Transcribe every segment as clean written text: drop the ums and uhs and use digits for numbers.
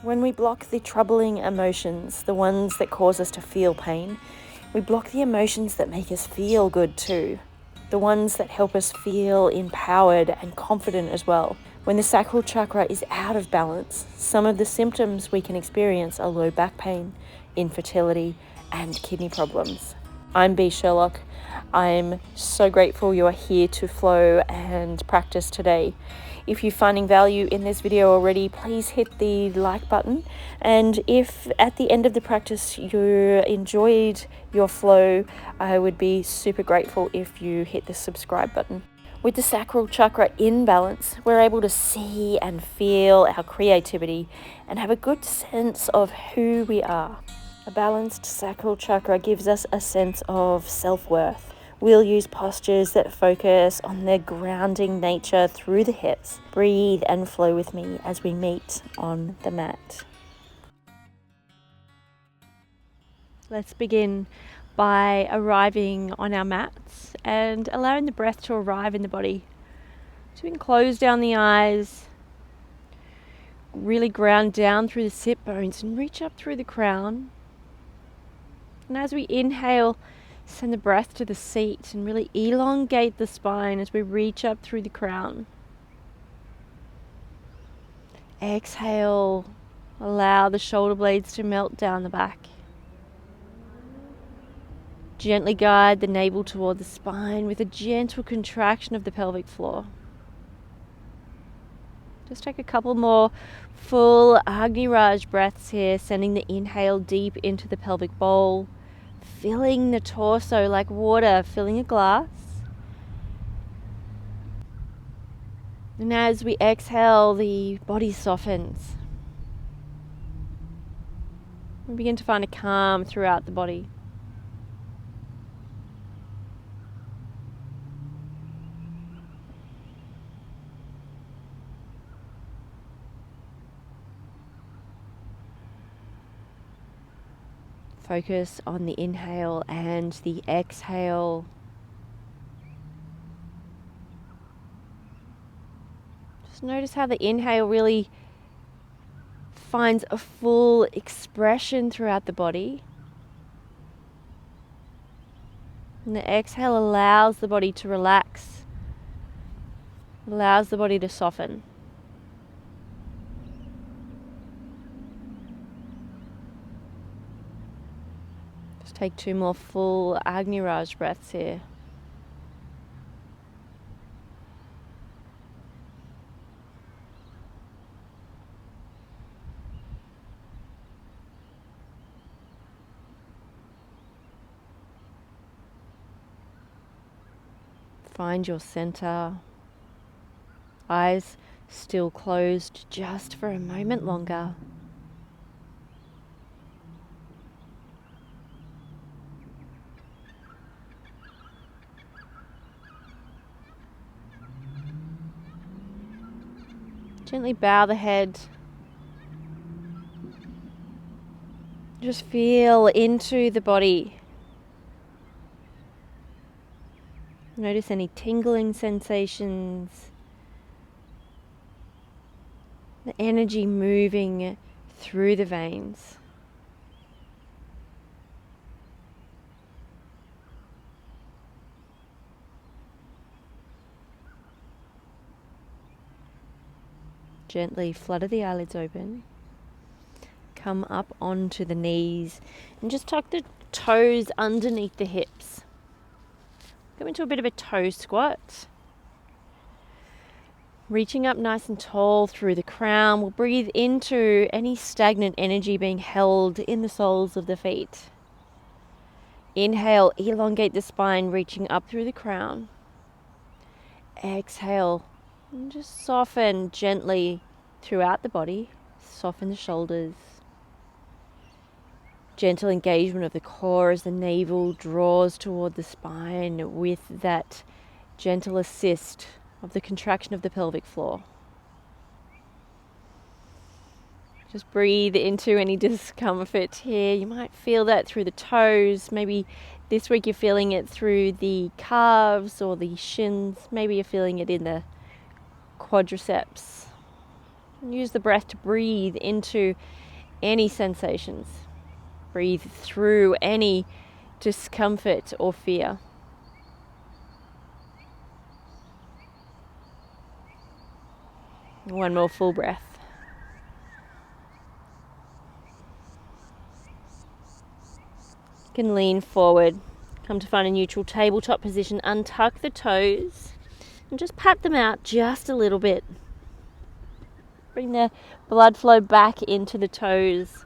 When we block the troubling emotions, the ones that cause us to feel pain, we block the emotions that make us feel good too. The ones that help us feel empowered and confident as well. When the sacral chakra is out of balance, some of the symptoms we can experience are low back pain, infertility, and kidney problems. I'm Sherlock. I'm so grateful you are here to flow and practice today. If you're finding value in this video already, please hit the like button. And if at the end of the practice you enjoyed your flow, I would be super grateful if you hit the subscribe button. With the sacral chakra in balance, we're able to see and feel our creativity and have a good sense of who we are. A balanced sacral chakra gives us a sense of self-worth. We'll use postures that focus on the grounding nature through the hips. Breathe and flow with me as we meet on the mat. Let's begin by arriving on our mats and allowing the breath to arrive in the body. So we can close down the eyes, really ground down through the sit bones and reach up through the crown. And as we inhale, send the breath to the seat and really elongate the spine as we reach up through the crown. Exhale, allow the shoulder blades to melt down the back. Gently guide the navel toward the spine with a gentle contraction of the pelvic floor. Just take a couple more full Agni Raj breaths here, sending the inhale deep into the pelvic bowl, filling the torso like water filling a glass. And as we exhale, the body softens. We begin to find a calm throughout the body. Focus on the inhale and the exhale. Just notice how the inhale really finds a full expression throughout the body. And the exhale allows the body to relax, allows the body to soften. Take two more full Agni Raj breaths here. Find your center. Eyes still closed just for a moment longer. Gently bow the head. Just feel into the body. Notice any tingling sensations. The energy moving through the veins. Gently flutter the eyelids open. Come up onto the knees and just tuck the toes underneath the hips. Go into a bit of a toe squat. Reaching up nice and tall through the crown. We'll breathe into any stagnant energy being held in the soles of the feet. Inhale, elongate the spine, reaching up through the crown. Exhale, and just soften gently throughout the body. Soften the shoulders. Gentle engagement of the core as the navel draws toward the spine with that gentle assist of the contraction of the pelvic floor. Just breathe into any discomfort here. You might feel that through the toes. Maybe this week you're feeling it through the calves or the shins. Maybe you're feeling it in the quadriceps. Use the breath to breathe into any sensations. Breathe through any discomfort or fear. One more full breath. You can lean forward, come to find a neutral tabletop position, untuck the toes and just pat them out just a little bit. Bring the blood flow back into the toes.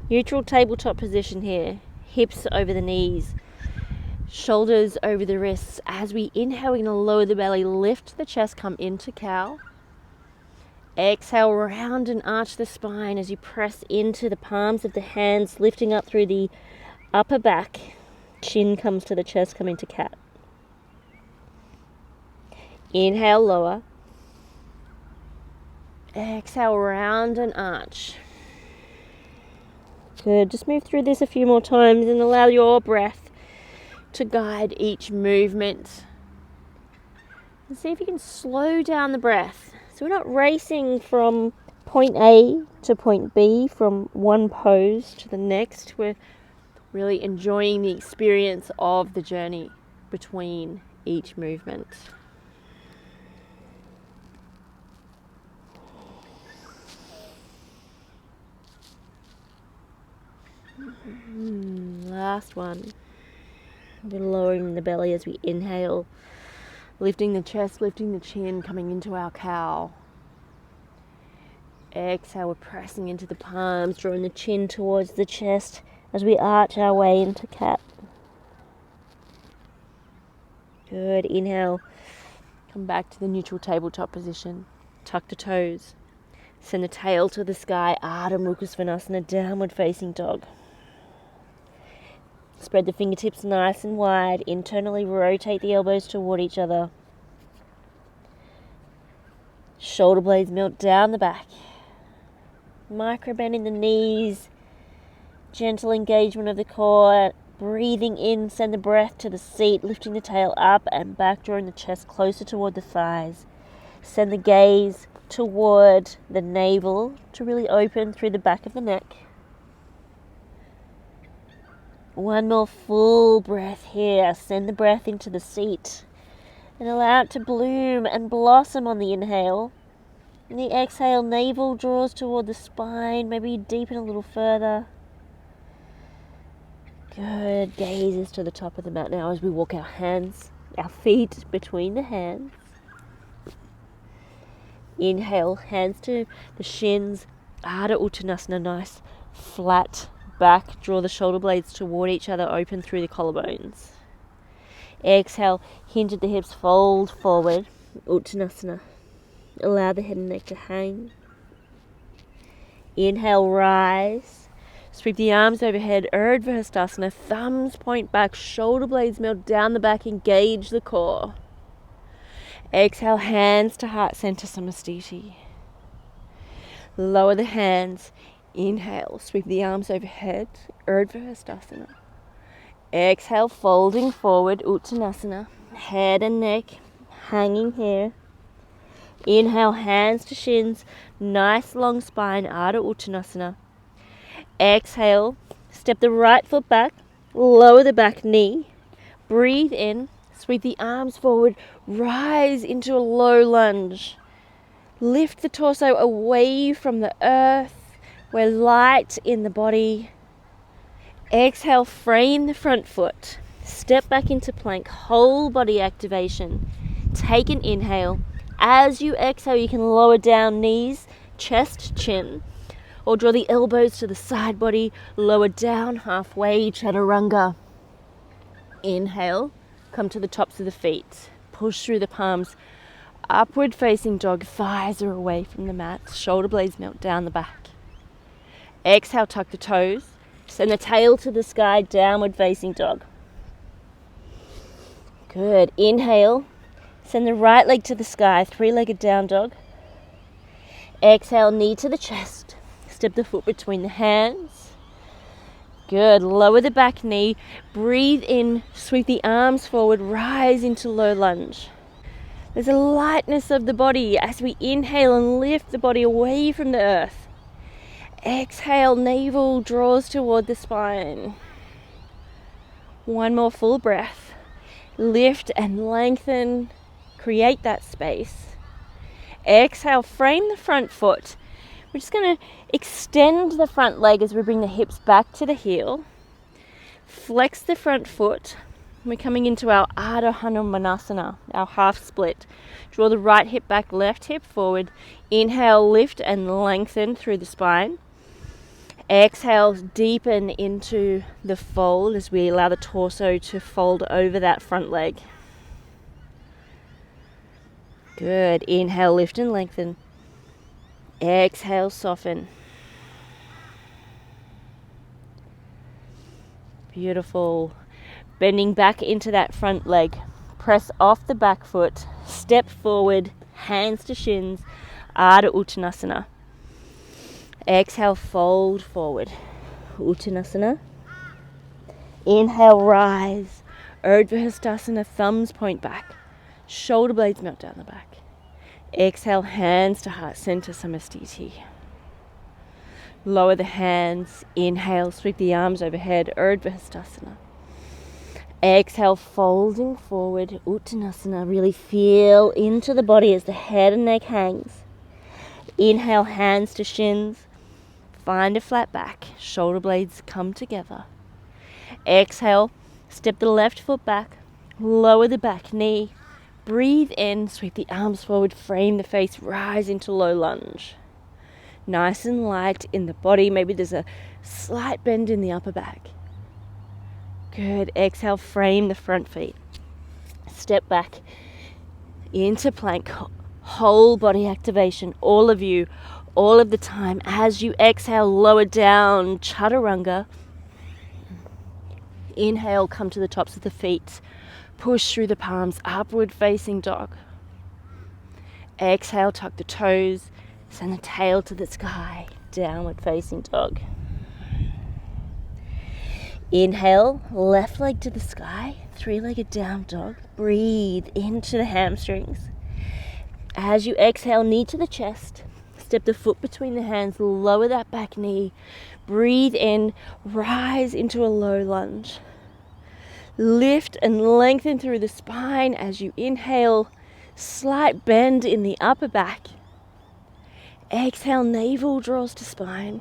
Neutral tabletop position here. Hips over the knees. Shoulders over the wrists. As we inhale, we're going to lower the belly, lift the chest, come into cow. Exhale, round and arch the spine as you press into the palms of the hands, lifting up through the upper back. Chin comes to the chest, come into cat. Inhale, lower. Exhale, round and arch. Good. Just move through this a few more times and allow your breath to guide each movement. And see if you can slow down the breath. So we're not racing from point A to point B, from one pose to the next. We're really enjoying the experience of the journey between each movement. Last one. We're lowering the belly as we inhale, lifting the chest, lifting the chin, coming into our cow. Exhale, we're pressing into the palms, drawing the chin towards the chest as we arch our way into cat. Good. Inhale, come back to the neutral tabletop position. Tuck the toes. Send the tail to the sky, Ardha Mukha Svanasana, downward facing dog. Spread the fingertips nice and wide. Internally rotate the elbows toward each other. Shoulder blades melt down the back. Micro bend in the knees. Gentle engagement of the core. Breathing in, send the breath to the seat, lifting the tail up and back, drawing the chest closer toward the thighs. Send the gaze toward the navel to really open through the back of the neck. One more full breath here. Send the breath into the seat and allow it to bloom and blossom on the inhale. And the exhale, navel draws toward the spine. Maybe deepen a little further. Good. Gazes to the top of the mat now as we walk our feet between the hands. Inhale, hands to the shins. Ardha Uttanasana, nice flat back. Draw the shoulder blades toward each other, open through the collarbones. Exhale, hinge at the hips, fold forward. Uttanasana. Allow the head and neck to hang. Inhale, rise. Sweep the arms overhead, Urdhva Hastasana. Thumbs point back, shoulder blades melt down the back, engage the core. Exhale, hands to heart center, Samastiti. Lower the hands. Inhale, sweep the arms overhead, Urdhva Hastasana. Exhale, folding forward, Uttanasana. Head and neck hanging here. Inhale, hands to shins, nice long spine, Ardha Uttanasana. Exhale, step the right foot back, lower the back knee. Breathe in, sweep the arms forward, rise into a low lunge. Lift the torso away from the earth. We're light in the body. Exhale, frame the front foot. Step back into plank, whole body activation. Take an inhale. As you exhale, you can lower down knees, chest, chin. Or draw the elbows to the side body, lower down halfway, chaturanga. Inhale, come to the tops of the feet. Push through the palms. Upward facing dog, thighs are away from the mat. Shoulder blades melt down the back. Exhale, tuck the toes. Send the tail to the sky, downward facing dog. Good. Inhale. Send the right leg to the sky, three-legged down dog. Exhale, knee to the chest. Step the foot between the hands. Good. Lower the back knee. Breathe in. Sweep the arms forward. Rise into low lunge. There's a lightness of the body as we inhale and lift the body away from the earth. Exhale, navel draws toward the spine. One more full breath. Lift and lengthen. Create that space. Exhale, frame the front foot. We're just going to extend the front leg as we bring the hips back to the heel. Flex the front foot. We're coming into our Ardha Hanumanasana, our half split. Draw the right hip back, left hip forward. Inhale, lift and lengthen through the spine. Exhale, deepen into the fold as we allow the torso to fold over that front leg. Good. Inhale, lift and lengthen. Exhale, soften. Beautiful. Bending back into that front leg. Press off the back foot. Step forward. Hands to shins. Ardha Uttanasana. Exhale, fold forward. Uttanasana. Inhale, rise. Urdhva Hastasana, thumbs point back. Shoulder blades melt down the back. Exhale, hands to heart center, Samastiti. Lower the hands. Inhale, sweep the arms overhead. Urdhva Hastasana. Exhale, folding forward. Uttanasana. Really feel into the body as the head and neck hangs. Inhale, hands to shins. Find a flat back. Shoulder blades come together. Exhale, step the left foot back. Lower the back knee. Breathe in, sweep the arms forward, frame the face, rise into low lunge. Nice and light in the body. Maybe there's a slight bend in the upper back. Good. Exhale, frame the front feet. Step back into plank. Whole body activation. All of you, all of the time. As you exhale, lower down, chaturanga. Inhale, come to the tops of the feet. Push through the palms, upward facing dog. Exhale, tuck the toes. Send the tail to the sky. Downward facing dog. Inhale, left leg to the sky. Three-legged down dog. Breathe into the hamstrings. As you exhale, knee to the chest. Step the foot between the hands. Lower that back knee. Breathe in. Rise into a low lunge. Lift and lengthen through the spine as you inhale. Slight bend in the upper back. Exhale, navel draws to spine.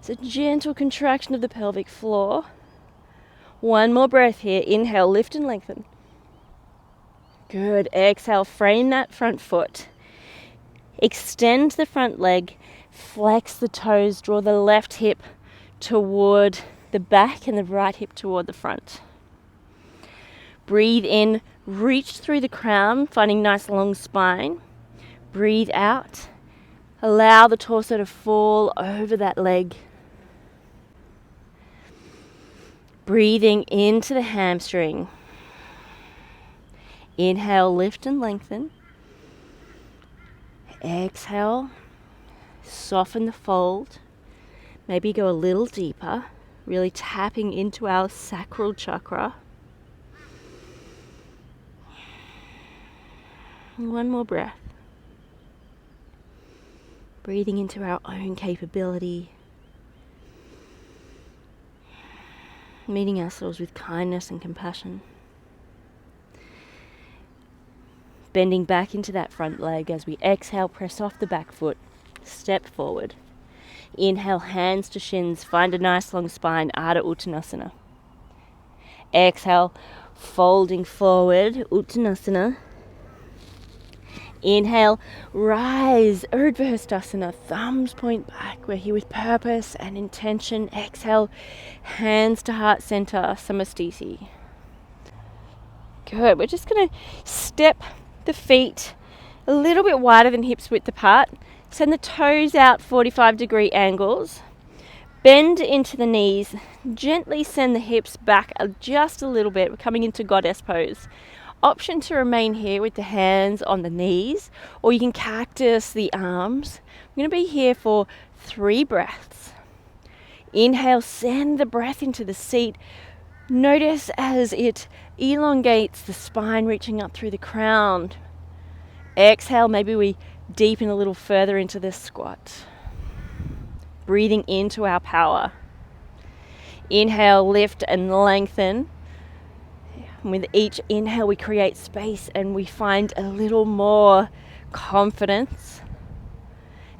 It's a gentle contraction of the pelvic floor. One more breath here. Inhale, lift and lengthen. Good. Exhale, frame that front foot. Extend the front leg. Flex the toes. Draw the left hip toward the back and the right hip toward the front. Breathe in, reach through the crown, finding nice long spine. Breathe out. Allow the torso to fall over that leg. Breathing into the hamstring. Inhale, lift and lengthen. Exhale, soften the fold. Maybe go a little deeper, really tapping into our sacral chakra. One more breath. Breathing into our own capability. Meeting ourselves with kindness and compassion. Bending back into that front leg as we exhale, press off the back foot. Step forward. Inhale, hands to shins. Find a nice long spine, Ardha Uttanasana. Exhale, folding forward, Uttanasana. Inhale, rise, Urdhva Hastasana, thumbs point back. We're here with purpose and intention. Exhale, hands to heart center, Samastiti. Good. We're just going to step the feet a little bit wider than hips width apart. Send the toes out 45-degree angles. Bend into the knees. Gently send the hips back just a little bit. We're coming into goddess pose. Option to remain here with the hands on the knees, or you can cactus the arms. I'm going to be here for 3 breaths. Inhale, send the breath into the seat. Notice as it elongates the spine, reaching up through the crown. Exhale, maybe we deepen a little further into this squat. Breathing into our power. Inhale, lift and lengthen. And with each inhale, we create space and we find a little more confidence.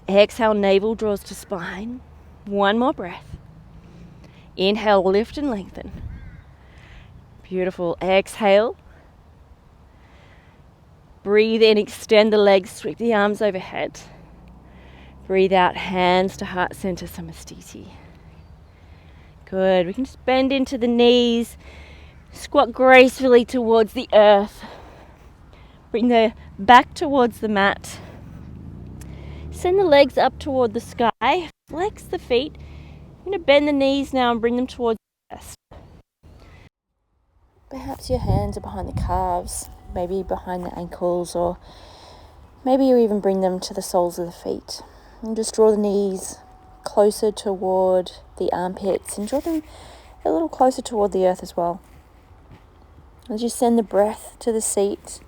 Exhale, navel draws to spine. One more breath. Inhale, lift and lengthen. Beautiful. Exhale. Breathe in, extend the legs, sweep the arms overhead. Breathe out, hands to heart center, Samastiti. Good. We can just bend into the knees, squat gracefully towards the earth. Bring the back towards the mat. Send the legs up toward the sky. Flex the feet. I'm going to bend the knees now and bring them towards the chest. Perhaps your hands are behind the calves, maybe behind the ankles, or maybe you even bring them to the soles of the feet. And just draw the knees closer toward the armpits and draw them a little closer toward the earth as well. As you send the breath to the seat,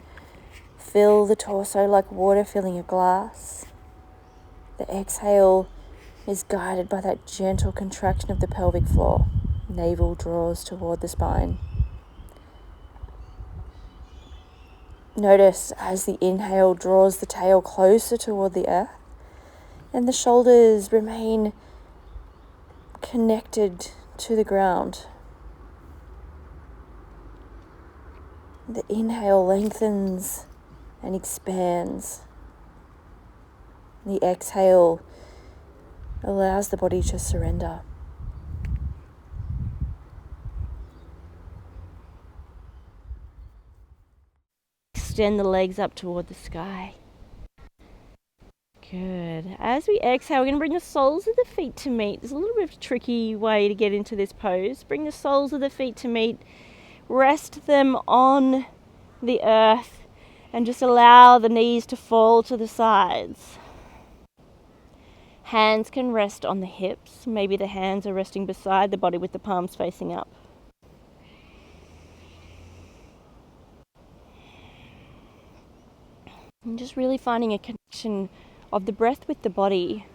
fill the torso like water filling a glass. The exhale is guided by that gentle contraction of the pelvic floor. Navel draws toward the spine. Notice as the inhale draws the tail closer toward the earth and the shoulders remain connected to the ground. The inhale lengthens and expands. The exhale allows the body to surrender. Extend the legs up toward the sky. Good. As we exhale, we're going to bring the soles of the feet to meet. There's a little bit of a tricky way to get into this pose. Bring the soles of the feet to meet. Rest them on the earth and just allow the knees to fall to the sides. Hands can rest on the hips. Maybe the hands are resting beside the body with the palms facing up. And just really finding a connection of the breath with the body,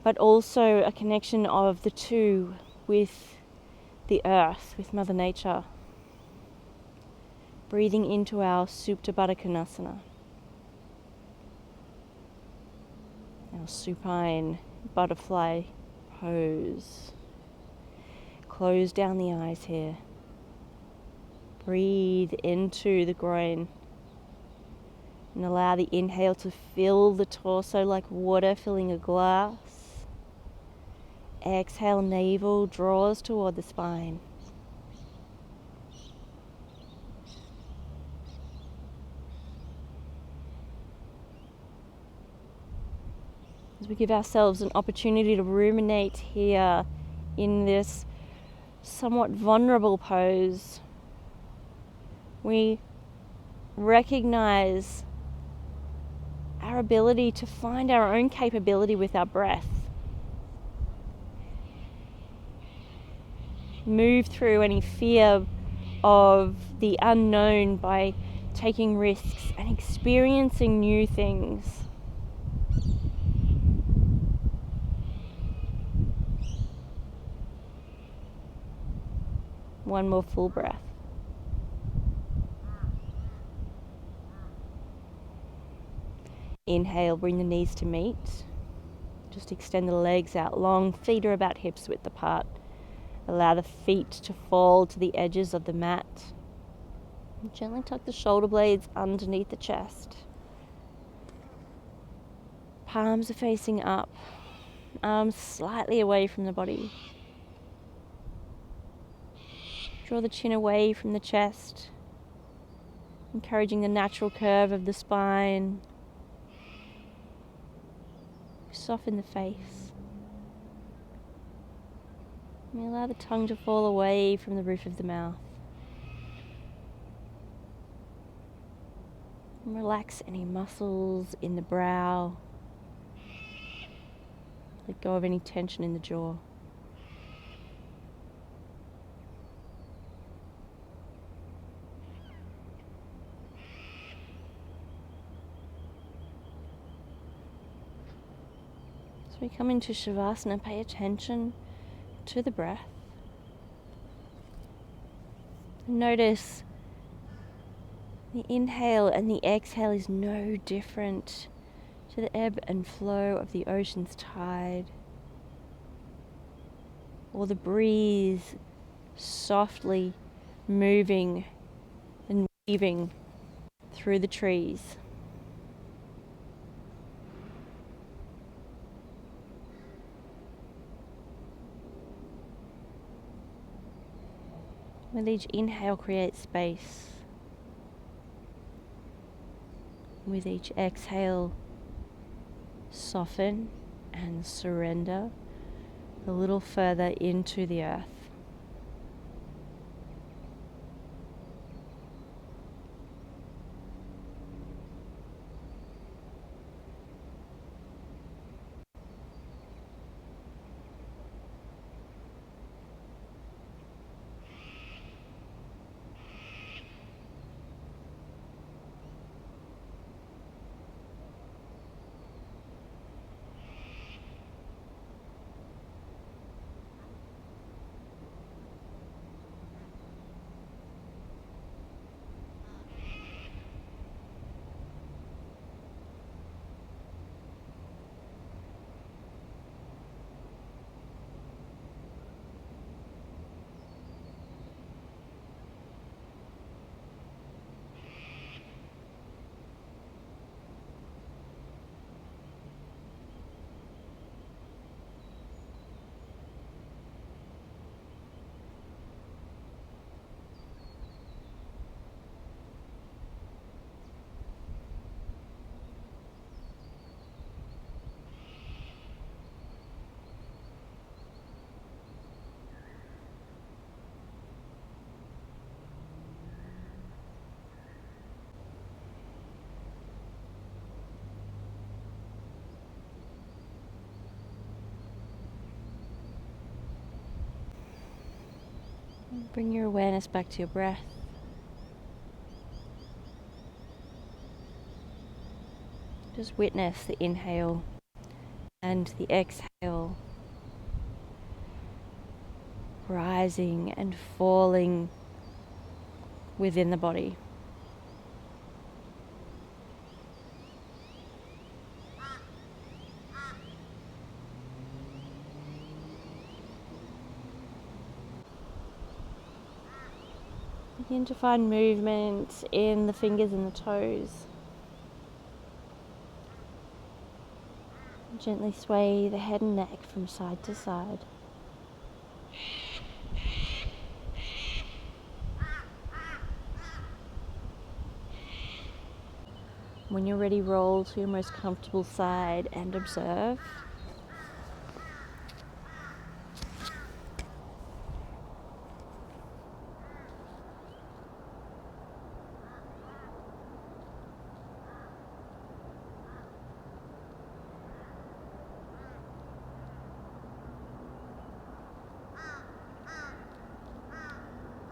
but also a connection of the two with the earth, with Mother Nature. Breathing into our Supta Baddha Konasana, our supine butterfly pose. Close down the eyes here. Breathe into the groin. And allow the inhale to fill the torso like water filling a glass. Exhale, navel draws toward the spine. As we give ourselves an opportunity to ruminate here in this somewhat vulnerable pose, we recognize our ability to find our own capability with our breath. Move through any fear of the unknown by taking risks and experiencing new things. One more full breath. Inhale, bring the knees to meet. Just extend the legs out long. Feet are about hips width apart. Allow the feet to fall to the edges of the mat. Gently tuck the shoulder blades underneath the chest. Palms are facing up. Arms slightly away from the body. Draw the chin away from the chest, encouraging the natural curve of the spine. Soften the face. And allow the tongue to fall away from the roof of the mouth. And relax any muscles in the brow. Let go of any tension in the jaw. we come into Shavasana, pay attention to the breath. Notice the inhale and the exhale is no different to the ebb and flow of the ocean's tide, or the breeze softly moving and weaving through the trees. With each inhale, create space. With each exhale, soften and surrender a little further into the earth. Bring your awareness back to your breath. Just witness the inhale and the exhale, rising and falling within the body. Begin to find movement in the fingers and the toes. Gently sway the head and neck from side to side. When you're ready, roll to your most comfortable side and observe.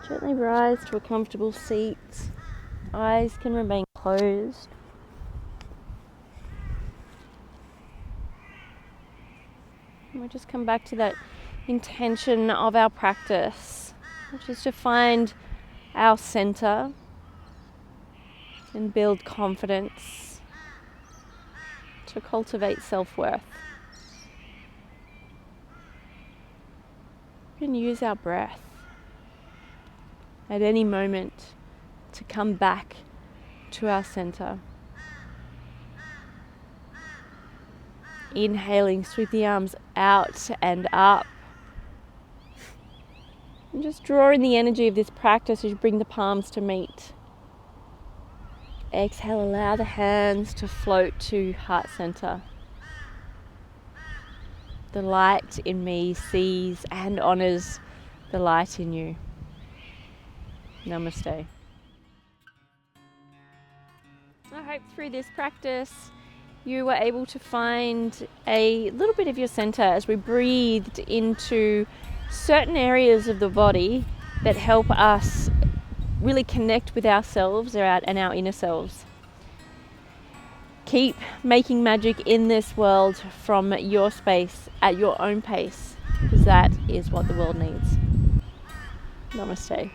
Gently rise to a comfortable seat. Eyes can remain closed. And we'll just come back to that intention of our practice, which is to find our center and build confidence, to cultivate self-worth. We can use our breath at any moment to come back to our center. Inhaling, sweep the arms out and up. And just draw in the energy of this practice as you bring the palms to meet. Exhale, allow the hands to float to heart center. The light in me sees and honors the light in you. Namaste. I hope through this practice you were able to find a little bit of your center as we breathed into certain areas of the body that help us really connect with ourselves and our inner selves. Keep making magic in this world from your space at your own pace, because that is what the world needs. Namaste.